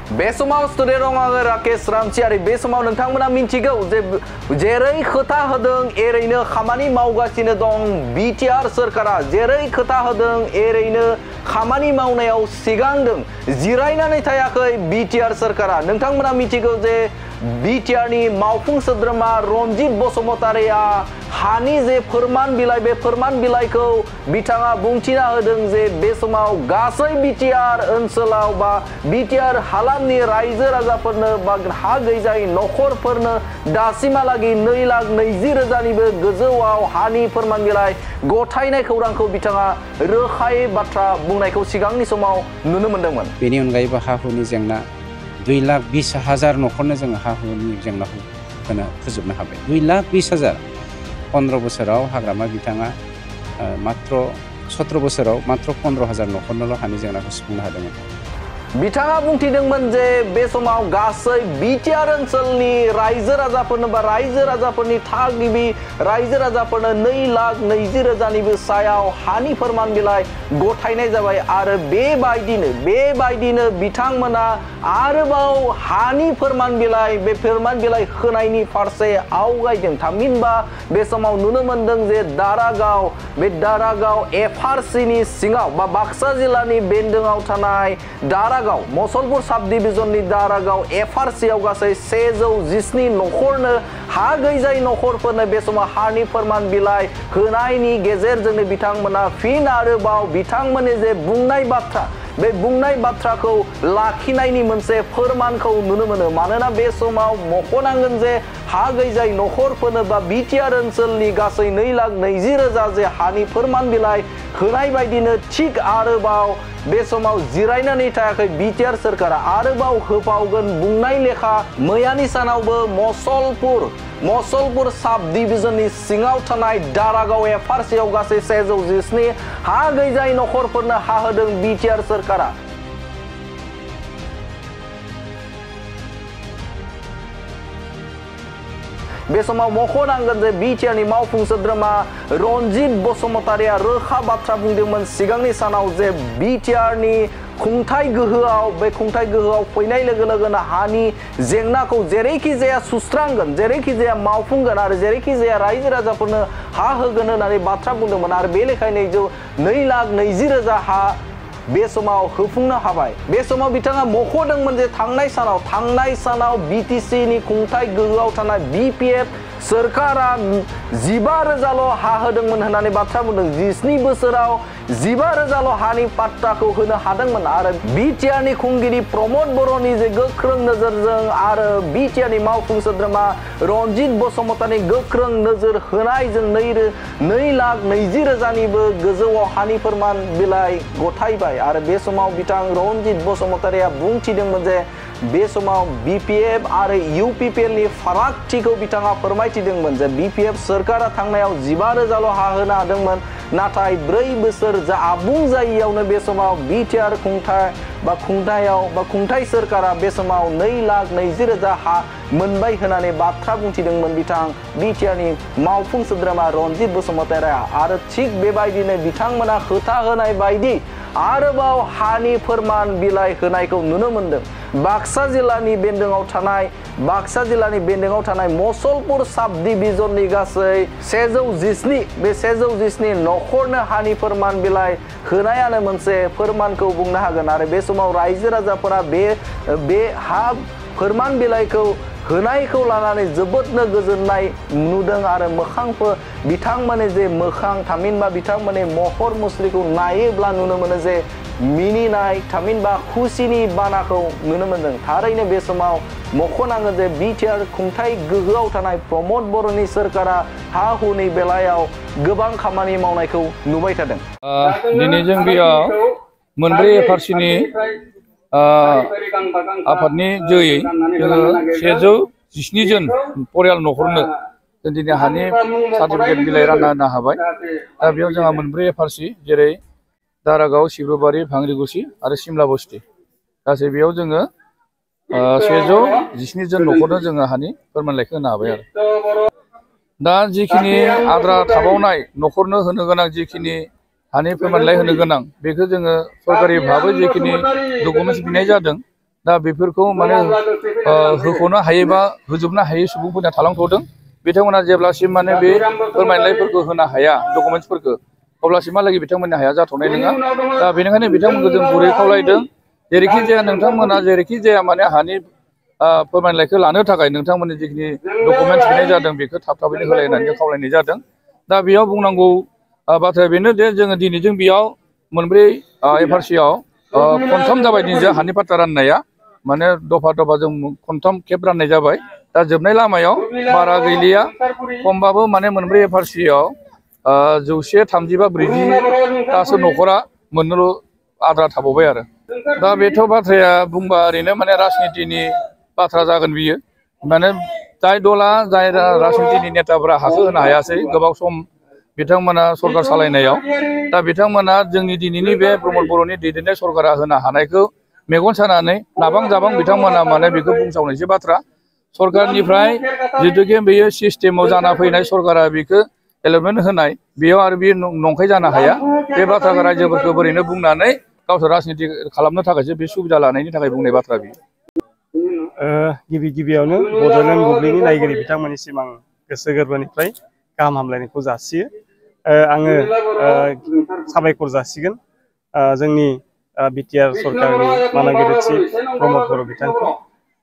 बे समाव स्टुडिअ दं आङो राकेश रामसियारि बे समाव नोंथांमोना मिन्थिगौ जे जेरै खोथा होदों एरैनो खामानि मावगासिनो दं बिटिआर सोरखारा जेरै खोथा होदों एरैनो खामानि मावनायाव सिगांदों जिरायनानै थायाखै बिटिआर सोरखारा नोंथांमोना मिथिगौ जे बिटिआरनि मावफुं सोद्रोमा रनजित बसुमतारिया हानि जे फोरमान बिलाइ बे फोरमान बिलाइखौ बिथाङा बुंथिना होदों जे बे समाव गासै बिटिआर ओनसोलाव बा बिटिआर हालामनि रायजो राजाफोरनो बा हा गैजायै नखरफोरनो दासिमहालागै 2,20,000निबो गोजौआव हानि फोरमान बिलाइ गथायनाय खौरांखौ बिथाङा रोखायै बाथ्रा बुंनायखौ सिगांनि समाव नुनो मोन्दोंमोन। बेनि अनगायैबो हा हुनि जेंना 2,20,000 नखरनो जोङो हा हुनि जेंनाखौ फोजोबनो हाबाय 2,20,000 15 बोसोराव हाग्रामा बिथाङा मात्र 17 बोसोराव मात्र 15,000 नखरनोल' हानि जेंनाखौ सुफुंनो हादोंमोन। बिथाङा बुंथिदोंमोन जे बे समाव गासै बिटिआर ओनसोलनि रायजो राजाफोरनो बा रायजो राजाफोरनि थागिबि रायजो राजाफोरनो 2,20,000निबो सायाव हानि फोरमान बिलाइ गथायनाय जाबाय आरो बेबायदिनो बिथांमोना आरोबाव हानि फोरमान बिलाइ बे फोरमान बिलाइ होनायनि फारसे आवगायदों थामहिनबा बे समाव नुनो मोनदों जे दारागाव एफआरसिनि सिङाव बा बाक्सा जिल्लानि बेन्दोङाव थानाय दारागाव मसलपुर साब डिभिजननि दारागाव एफआरसियाव गासै 117 नखरनो हा गैजायै नखरफोरनो बे समाव हानि फोरमान बिलाइ होनायनि गेजेरजोंनो बिथांमोना फिन आरोबाव बिथांमोननि जे बुंनाय बाथ्रा बे बुंनाय बाथ्राखौ लाखिनायनि मोनसे फोरमानखौ नुनो मोनो मानोना बे समाव मख'नांगोन जे हा गैजायै नखरफोरनो बा बिटिआर ओनसोलनि गासै 2,20,000 जे हानि फोरमान बिलाइ होनाय बायदिनो थिग आरोबाव बे समाव जिरायनानै थायाखै बिटिआर सोरखारा आरोबाव होबावगोन बुंनाय लेखा मैयानि सानावबो मसलपुर साब डिभिजननि सिङाव थानाय दारागाव एफआरसियाव गासै 117 हा गैजायै नखरफोरनो हा होदों बिटिआर सोरखारा। बे समाव मख'नांगोन जे बिटिआरनि मावफुं सोद्रोमा रनजित बसुमतारिया रोखा बाथ्रा बुंदोंमोन सिगांनि सानाव जे बिटिआरनि खुंथाय गोहोआव फैनाय लोगो लोगोनो हानि जेंनाखौ जेरैखि जाया सुस्रांगोन जेरैखि जाया मावफुंगोन आरो जेरैखि जाया रायजो राजाफोरनो हा होगोन होननानै बाथ्रा बुंदोंमोन आरो बे लेखायैनो 2,20,000 हा बे समाव होफुंनो हाबाय। बे समाव बिथाङा मख'दोंमोन जे थांनाय सानाव बिटिसिनि खुंथाय गोहोआव थानाय बिपिएफ सोरखारा 15,000ल' हा होदोंमोन होननानै बाथ्रा बुंदों 17 बोसोराव 15,000ल' हानि पाट्टाखौ होनो हादोंमोन आरो बिटिआरनि खुंगिरि प्रमद बर'नि जे गोख्रों नोजोरजों आरो बिटिआरनि मावफुं सोद्रोमा रनजित बसुमतारिनि गोख्रों नोजोर होनायजों 2,20,000निबो गोजौआव हानि फोरमान बिलाइ गथायबाय आरो बे समाव बिथां रनजित बसुमतारिया बुंथिदोंमोन जे बे समाव बिपिएफ आरो इउपिपिएलनि फारागथिखौ बिथाङा फोरमायथिदोंमन जे बिपिएफ सोरखारा थांनायाव 15,000ल' हा होनो हादोंमोन नाथाय 4 बोसोर जा आबुं जायैयावनो बे समाव बिटिआर खुंथाय सोरखारा बे समाव 2,20,000 हा मोनबाय होननानै बाथ्रा बुंथिदोंमोन बिथां बिटिआरनि मावफुं सोद्रोमा रनजित बसुमतारिया आरो थिग बेबायदिनो बिथांमोना खोथा होनाय बायदि आरोबाव हानि फोरमान बिलाइ होनायखौ नुनो मोनदों। बाक्सा जिल्लानि बेन्दोङाव थानाय मसलपुर साब डिभिजननि गासै 117 नखरनो हानि फोरमान बिलाइ होनायानो मोनसे फोरमानखौ बुंनो हागोन आरो बे समाव रायजो राजाफोरा बे हा फोरमान बिलाइखौ होनायखौ लानानै जोबोदनो गोजोननाय नुदों आरो बिथांमोननि जे मोखां थामहिनबा बिथांमोननि महर मुस्रिखौ नायोब्ला नुनो मोनो जे मिनिनाय थामहिनबा खुसिनि बानाखौ नुनो मोनदों। थारैनो बे समाव मख'नांगोन जे बिटिआर खुंथाय गोहोआव थानाय प्रमद बर'नि सोरखारा हा हुनि बेलायाव गोबां खामानि मावनायखौ नुबाय थादों। दिनै जों बेयाव मोनब्रै एफआरसिनि आफादनि जोयै जोङो 117 जन परियाल नखरनो जों दिनै हानि सार्टिफिकेट बिलाइ रानना होनो हाबाय। दा बेयाव जोंहा मोनब्रै एफआरसि जेरै दारागाव सिब्रुबारि भांग्रिगुसि आरो सिमला बस्ति गासै बेयाव जोङो 117 जन नखरनो जोङो हानि फोरमानलाइखौ होनो हाबाय आरो दा जिखिनि आद्रा थाबावनाय नखरनो होनो गोनां जिखिनि हानि फोरमानलाइ होनो गोनां बेखौ जोङो सरकारि भाबै जिखिनि डकुमेन्टस बिनाय जादों दा बेफोरखौ माने होख'नो हायै बा होजोबनो हायै सुबुंफोरना थालांथ'दों बिथांमोना जेब्लासिम माने बे फोरमायलाइफोरखौ होनो हाया डकुमेन्टसफोरखौ अब्लासिमहालागै बिथांमोननो हाया जाथ'नाय नङा दा बेनिखायनो बिथांमोनखौ जों गुरै खावलायदों जेरैखि जाया नोंथांमोना जेरैखि जाया माने हानि फोरमायलाइखौ लानो थाखाय नोंथांमोननि जिखिनि डकुमेन्टस बिनाय जादों बेखौ थाब-थाबैनो होलाय होननानै जों खावलायनाय जादों दा बेयाव बुंनांगौ बाथ्राया बेनो जे जोङो दिनैजों बेयाव मोनब्रै एफआरसिआव खनथाम जाबाय दिनैजों हानि पाट्टा राननाया माने दफा दफा जों खनथाम खेब राननाय जाबाय दा जोबनाय लामायाव बारा गैलिया खमबाबो माने मोनब्रै एफआरसिआव 130 बा 40तासो न'खरा मोननोल' आद्रा थाबावबाय आरो दा बेथ' बाथ्राया बुंबा ओरैनो माने राजनितिनि बाथ्रा जागोन बियो माने जाय दला जाय राजनितिनि नेताफोरा हाखौ होनो हायासै गोबाव सम बिथांमोना सरकार सालायनायाव दा बिथांमोना जोंनि दिनैनि बे प्रमद बर'नि दैदेननाय सरकारा होनो हानायखौ मेगन सानानै नाबां जाबां बिथांमोना माने बेखौ बुंसावनायसो बाथ्रा सरकारनिफ्राय जितुके बेयो सिस्टेमाव जाना फैनाय सरकारा बेखौ एलटमेन्ट होनाय बेयाव आरो बे नंखाय जानो हाया बे बाथ्राखौ रायजोफोरखौ ओरैनो बुंनानै गावसोर राजनिति खालामनो थाखायसो बे सुबिदा लानायनि थाखाय बुंनाय बाथ्रा बियो गिबियावनो बड'लेण्ड बुब्लिनि नायगिरि बिथांमोननिसिम आं गोसो गोरबोनिफ्राय गाहाम हामलायनायखौ जासियो आङो साबायखर जासिगोन जोंनि बिटिआर सरकारनि मानगिरि चिफ प्रमद बर' बिथांखौ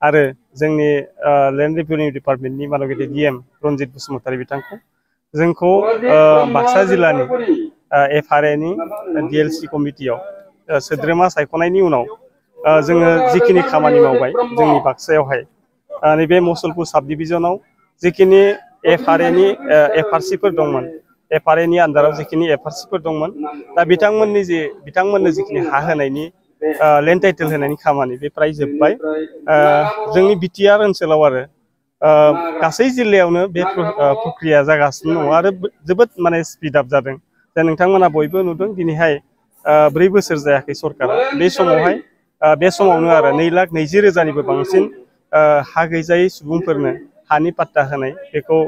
आरो जोंनि लेन्ड रेभिनिउ डिपार्टमेन्टनि मानगिरि डिएम रनजित बसुमतारी बिथांखौ जोंखौ बाक्सा जिल्लानि एफआरएनि डिएलसि कमिटियाव सोद्रोमा सायख'नायनि उनाव जोङो जिखिनि खामानि मावबाय जोंनि बाक्सायावहाय नैबे मुसलपुर साब डिभिजनाव जिखिनि एफआरएनि एफआरसिफोर दंमोन एफआरएनि आन्दाराव जिखिनि एफआरसिफोर दंमोन दा बिथांमोननो जिखिनि हा होनायनि लेन्ड टाइटेल होनायनि खामानि बे प्राय जोब्बाय जोंनि बिटिआर ओनसोलाव आरो गासै जिल्लायावनो बे प्रक्रिया जागासिनो दङ आरो जोबोद माने स्पिड आप जादों दा नोंथांमोना बयबो नुदों दिनैहाय 4 बोसोर जायाखै सरकारा बे समावहाय बे समावनो आरो 2,20,000निबो बांसिन हा गैजायै सुबुंफोरनो हानि पाट्टा होनाय बेखौ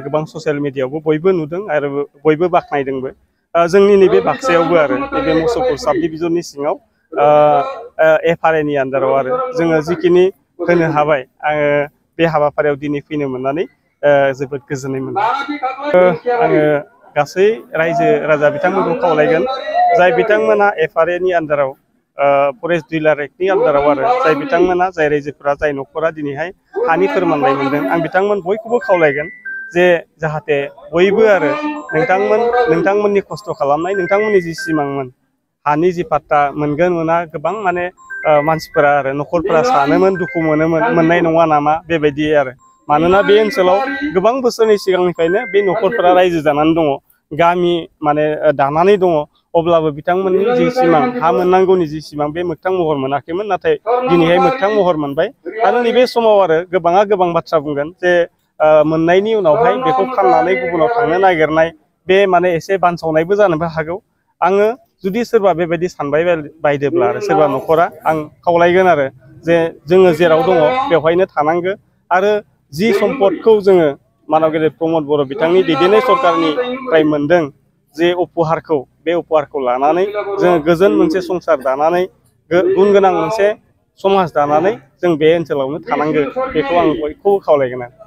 गोबां ससियेल मिडियायावबो बयबो नुदों आरो बयबो बाख्नायदोंबो जोंनि नैबे बाक्सायावबो आरो नैबे मुसलपुर साब डिभिजननि सिङाव एफआरएनि आन्दाराव आरो जोङो जिखिनि होनो हाबाय आङो बे हाबाफारियाव दिनै फैनो मोननानै जोबोद गोजोननाय मोनदों आङो गासै रायजो राजा बिथांमोनखौ खावलायगोन जाय बिथांमोना एफआरएनि आन्दाराव फरेस्ट डिलार एक्टनि आन्दाराव आरो जाय बिथांमोना जाय रायजोफोरा जाय न'खरा दिनैहाय हानि फोरमानलाइ मोनदों आं बिथांमोन बयखौबो खावलायगोन जे जाहाथे बयबो आरो नोंथांमोननि खस्थ' खालामनाय नोंथांमोननि जि सिमांमोन हानि जि पाट्टा मोनगोन मोना गोबां माने मानसिफोरा आरो न'खरफोरा सानोमोन दुखु मोननाय नङा नामा बेबायदि आरो मानोना बे ओनसोलाव गोबां बोसोरनि सिगांनिफ्रायनो बे न'खरफोरा रायजो जानानै दङ गामि माने दानानै दङ अब्लाबो बिथांमोननि जि सिमां हा मोननांगौनि जि सिमां बे मोगथां महर मोनाखैमोन नाथाय दिनैहाय मोगथां महर मोनबाय आरो नैबे समाव आरो गोबाङा गोबां बाथ्रा बुंगोन जे मोननायनि उनावहाय बेखौ फाननानै गुबुनाव थांनो नागिरनाय बे माने एसे बानसावनायबो जानोबो हागौ आङो जुदि सोरबा बेबायदि सानबाय बायदोब्ला आरो सोरबा न'खरा आं खावलायगोन आरो जे जोङो जेराव दङ बेवहायनो थानांगो आरो जि सम्पदखौ जोङो मानगिरि प्रमद बर' बिथांनि दैदेननाय सरकारनिफ्राय मोनदों जे उपहारखौ बे उपहारखौ लानानै जोङो गोजोन मोनसे संसार दानानै गुन गोनां मोनसे समाज दानानै जों बे ओनसोलावनो थानांगो बेखौ आं बयखौबो खावलायगोन आरो